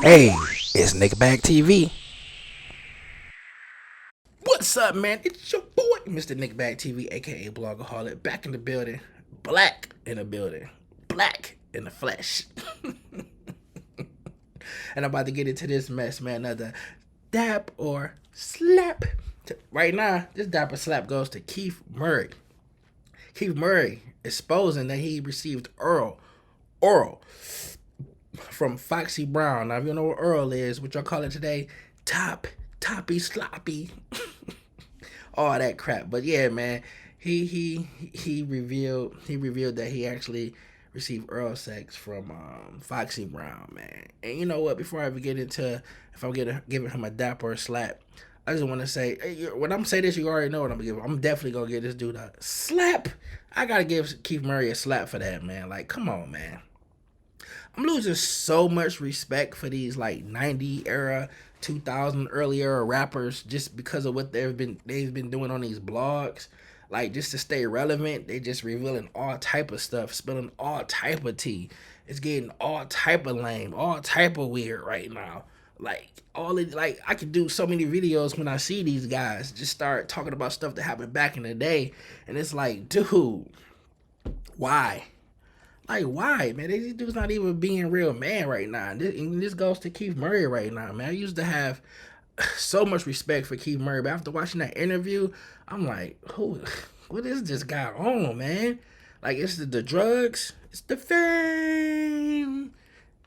Hey, it's Nickelback TV. What's up, man? It's your boy, Mr. Nickelback TV, aka Blogaholic, back in the building. Black in the building. Black in the flesh. And I'm about to get into this mess, man. Another dap or slap. Right now, this dap or slap goes to Keith Murray. Keith Murray exposing that he received oral from Foxy Brown. Now, if you know what Earl is, what y'all call it today, toppy, sloppy, all that crap. But yeah, man, he revealed that he actually received oral sex from Foxy Brown, man. And you know what? Before I ever get into if I'm giving him a dap or a slap, I just want to say, when I'm saying this, you already know what I'm gonna give. I'm definitely gonna give this dude a slap. I gotta give Keith Murray a slap for that, man. Like, come on, man. I'm losing so much respect for these like 90 era, 2000 early era rappers just because of what they've been doing on these blogs. Like, just to stay relevant, they just revealing all type of stuff, spilling all type of tea. It's getting all type of lame, all type of weird right now. Like, I could do so many videos when I see these guys just start talking about stuff that happened back in the day, and it's like, dude, why? Like, why, man? These dude's not even being real man right now. And this goes to Keith Murray right now, man. I used to have so much respect for Keith Murray, but after watching that interview, I'm like, what is this guy on, man? Like, it's the drugs, it's the fame,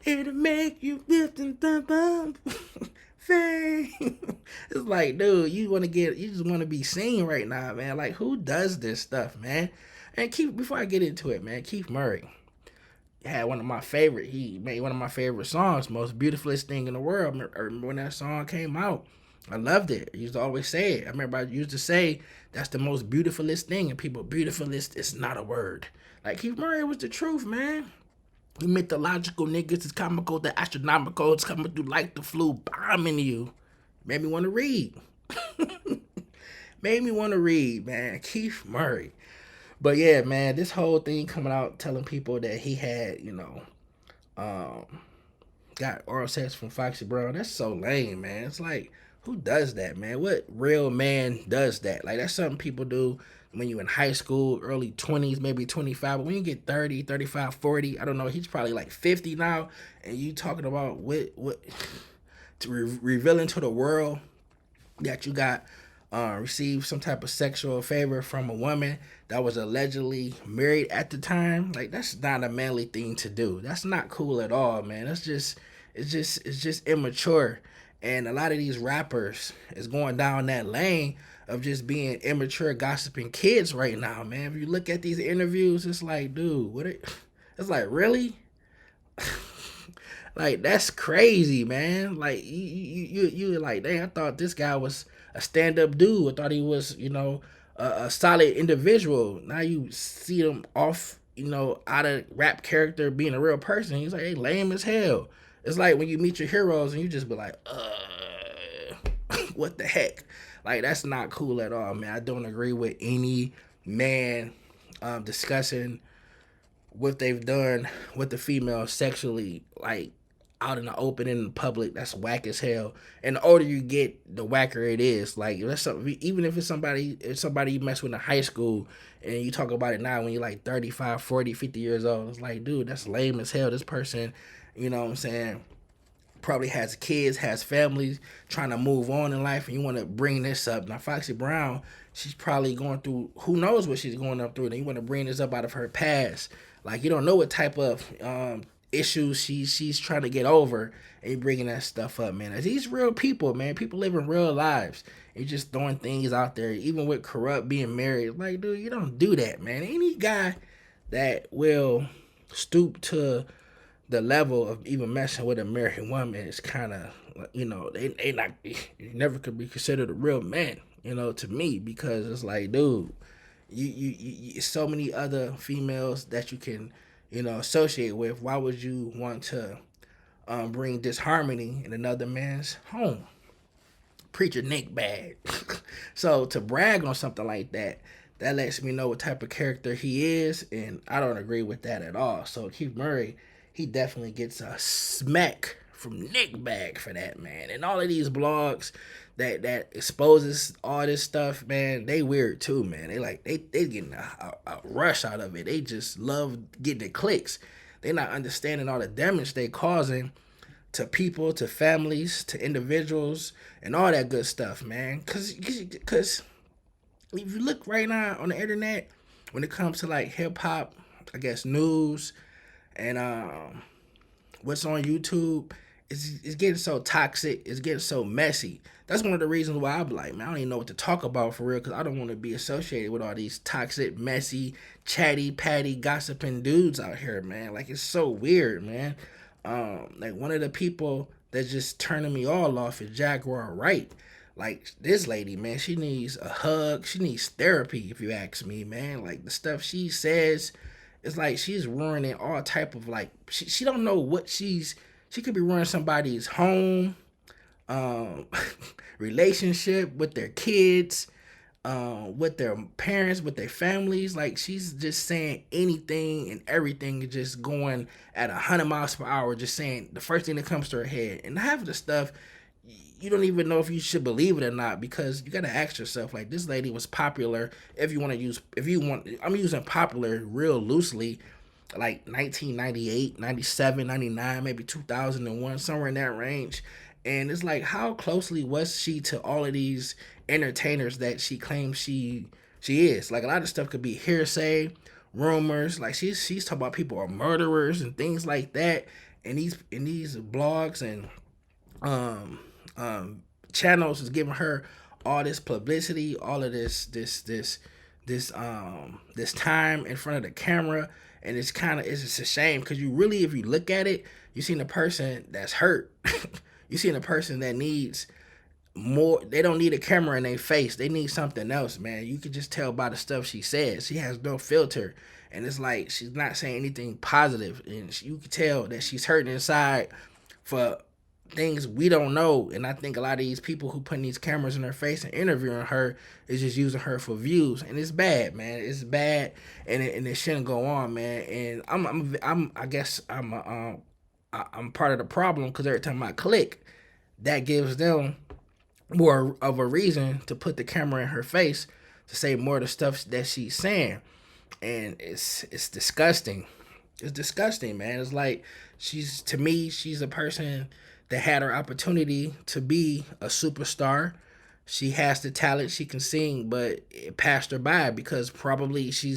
it'll make you lift and thump up. Fame. It's like, dude, you just want to be seen right now, man. Like, who does this stuff, man? And before I get into it, man, Keith Murray had he made one of my favorite songs, Most Beautifulest Thing in the World. I remember when that song came out. I loved it. I used to always say it. I remember I used to say that's the most beautifulest thing, and people, beautifulest is not a word. Like, Keith Murray was the truth, man. We mythological niggas, it's comical, the astronomical, it's coming through like the flu, bombing you. Made me want to read. Made me want to read, man. Keith Murray. But yeah, man, this whole thing coming out telling people that he had, um, got oral sex from Foxy Brown, that's so lame, man. It's like, who does that, man? What real man does that? Like, that's something people do when you're in high school, early 20s, maybe 25. But when you get 30, 35, 40, I don't know, he's probably like 50 now, and you talking about what to revealing to the world that you got received some type of sexual favor from a woman that was allegedly married at the time. Like, that's not a manly thing to do. That's not cool at all, man. It's just immature. And a lot of these rappers is going down that lane of just being immature, gossiping kids right now, man. If you look at these interviews, it's like, dude, it's like, really? Like, that's crazy, man. Like, you like, dang, I thought this guy was a stand up dude. I thought he was, a solid individual. Now you see him off, out of rap character, being a real person. He's like, hey, lame as hell. It's like when you meet your heroes and you just be like, what the heck? Like, that's not cool at all, man. I don't agree with any man discussing what they've done with the female sexually, like, out in the open in the public. That's whack as hell. And the older you get, the whacker it is. Like, that's something, even if it's somebody you mess with in high school and you talk about it now when you're like 35, 40, 50 years old, it's like, dude, that's lame as hell. This person, you know what I'm saying, probably has kids, has families, trying to move on in life, and you want to bring this up. Now, Foxy Brown, she's probably going through, who knows what she's going up through, and you want to bring this up out of her past. Like, you don't know what type of issues she's trying to get over, and you bringing that stuff up, man. These real people, man. People living real lives. You're just throwing things out there, even with Kurupt being married. Like, dude, you don't do that, man. Any guy that will stoop to the level of even messing with a married woman is kind of, they not, you never could be considered a real man, to me, because it's like, dude, you so many other females that you can, associate with. Why would you want to bring disharmony in another man's home? Preacher Nick bad. So to brag on something like that, that lets me know what type of character he is, and I don't agree with that at all. So Keith Murray, he definitely gets a smack from Nick Bag for that, man. And all of these blogs that exposes all this stuff, man, they weird too, man. They getting a rush out of it. They just love getting the clicks. They not understanding all the damage they causing to people, to families, to individuals, and all that good stuff, man. Cause if you look right now on the internet, when it comes to like hip hop, I guess news, and what's on YouTube, it's getting so toxic, it's getting so messy. That's one of the reasons why I'm like, man, I don't even know what to talk about for real, because I don't want to be associated with all these toxic, messy, chatty, patty, gossiping dudes out here, man. Like, it's so weird, man. Like, one of the people that's just turning me all off is Jaguar Wright. Like, this lady, man, she needs a hug. She needs therapy, if you ask me, man. Like, the stuff she says, it's like she's ruining all type of, like, she don't know what she could be ruining somebody's home, relationship with their kids, with their parents, with their families. Like, she's just saying anything and everything, just going at 100 miles per hour, just saying the first thing that comes to her head. And half of the stuff, you don't even know if you should believe it or not, because you got to ask yourself, like, this lady was popular. I'm using popular real loosely, like 1998, 97, 99, maybe 2001, somewhere in that range. And it's like, how closely was she to all of these entertainers that she claims she is? Like, a lot of stuff could be hearsay, rumors. Like, she's talking about people are murderers and things like that. And these blogs and channels is giving her all this publicity, all of this time in front of the camera. And it's just a shame, because if you look at it, you seen a person that's hurt. You seen a person that needs more. They don't need a camera in their face. They need something else, man. You can just tell by the stuff she says. She has no filter. And it's like, she's not saying anything positive. And you can tell that she's hurting inside for things we don't know. And I think a lot of these people who putting these cameras in her face and interviewing her is just using her for views. And it's bad, man. It's bad. And it shouldn't go on, man. And I'm part of the problem, because every time I click, that gives them more of a reason to put the camera in her face to say more of the stuff that she's saying. And it's disgusting. It's disgusting, man. It's like, she's a person that had her opportunity to be a superstar. She has the talent, she can sing, but it passed her by because probably she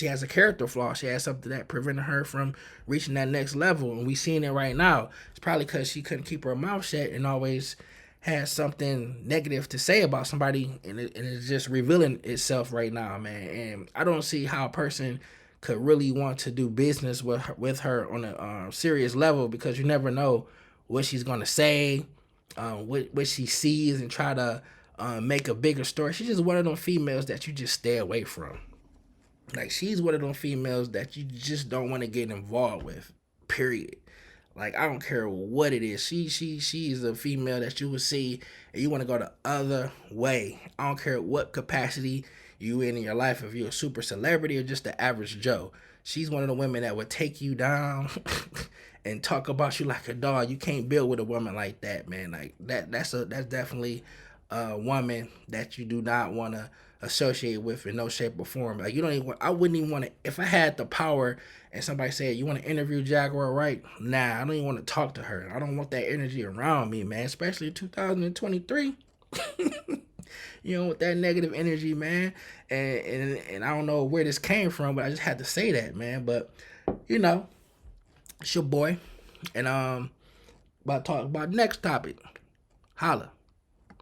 has a character flaw. She has something that prevented her from reaching that next level. And we seeing it right now. It's probably because she couldn't keep her mouth shut and always had something negative to say about somebody. And it's just revealing itself right now, man. And I don't see how a person could really want to do business with her on a serious level, because you never know what she's going to say, what she sees, and try to make a bigger story. She's just one of them females that you just stay away from. Like, she's one of them females that you just don't want to get involved with, period. Like, I don't care what it is. She's a female that you would see and you want to go the other way. I don't care what capacity you in your life, if you're a super celebrity or just the average Joe. She's one of the women that would take you down and talk about you like a dog. You can't build with a woman like that, man. Like, that's definitely a woman that you do not want to associate with in no shape or form. Like, I wouldn't even want to, if I had the power and somebody said, you want to interview Jaguar Wright? Nah, I don't even want to talk to her. I don't want that energy around me, man, especially in 2023. You know, with that negative energy, man. And I don't know where this came from, but I just had to say that, man. But, it's your boy. And about to talk about next topic. Holla.